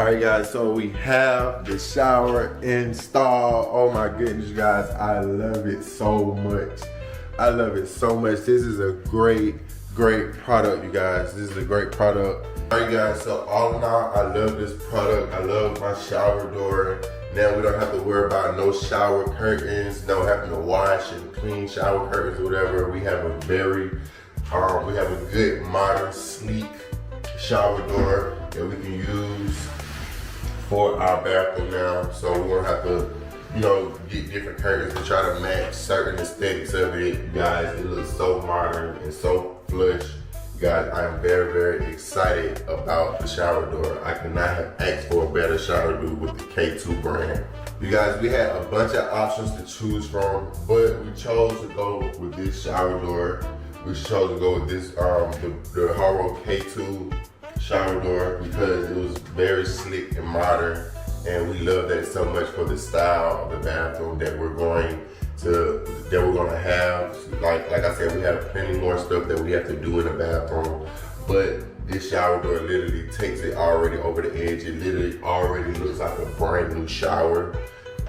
Alright guys, so we have the shower installed. Oh my goodness guys, I love it so much. I love it so much. This is a great product, you guys. This is a great product. Alright guys, so all in all, I love this product. I love my shower door. Now we don't have to worry about no shower curtains, no having to wash and clean shower curtains or whatever. We have a good modern, sleek shower door that we can use for our bathroom now. So we won't have to, get different curtains to try to match certain aesthetics of it. You guys, it looks so modern and so flush. You guys, I am very excited about the shower door. I could not have asked for a better shower door with the K2 brand. You guys, we had a bunch of options to choose from, but we chose to go with this shower door. We chose to go with this, the Horow K2 shower door because it was very slick and modern, and we love that so much for the style of the bathroom that we're gonna have. Like I said, we have plenty more stuff that we have to do in the bathroom, but this shower door literally takes it already over the edge. It literally already looks like a brand new shower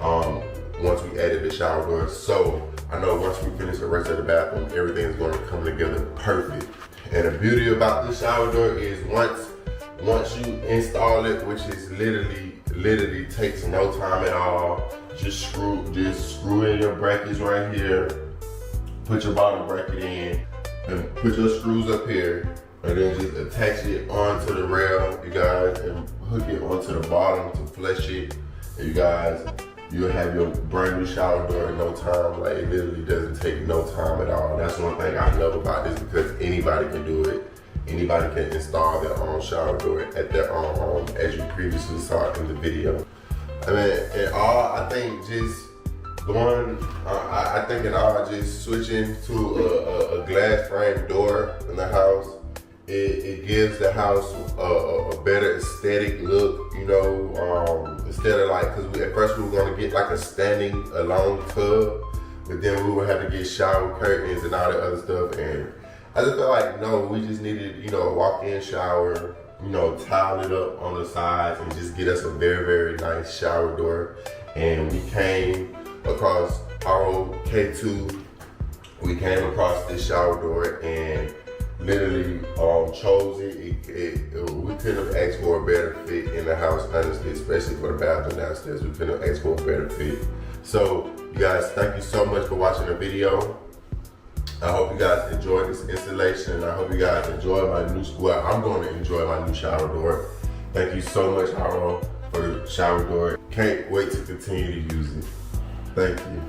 once we added the shower door. So I know once we finish the rest of the bathroom, everything's gonna come together perfect. And the beauty about this shower door is once you install it, which is literally takes no time at all. Just screw in your brackets right here, put your bottom bracket in, and put your screws up here, and then just attach it onto the rail, you guys, and hook it onto the bottom to flush it. And you guys, you'll have your brand new shower door in no time. Like, it literally doesn't take no time at all. That's one thing I love about this, because anybody can do it. Anybody can install their own shower door at their own home, as you previously saw in the video. I mean, I think just switching to a glass frame door in the house, it gives the house a better aesthetic look, instead of because at first we were gonna get like a standing alone tub, but then we would have to get shower curtains and all that other stuff, and I just felt like, no, we just needed, a walk-in shower, tile it up on the sides and just get us a very nice shower door. And we came across our K2, we came across this shower door and literally chose it. We couldn't have asked for a better fit in the house, honestly, especially for the bathroom downstairs. We couldn't have asked for a better fit. So, you guys, thank you so much for watching the video. I hope you guys enjoyed this installation. I hope you guys enjoy my new, I'm going to enjoy my new shower door. Thank you so much, Horow, for the shower door. Can't wait to continue to use it. Thank you.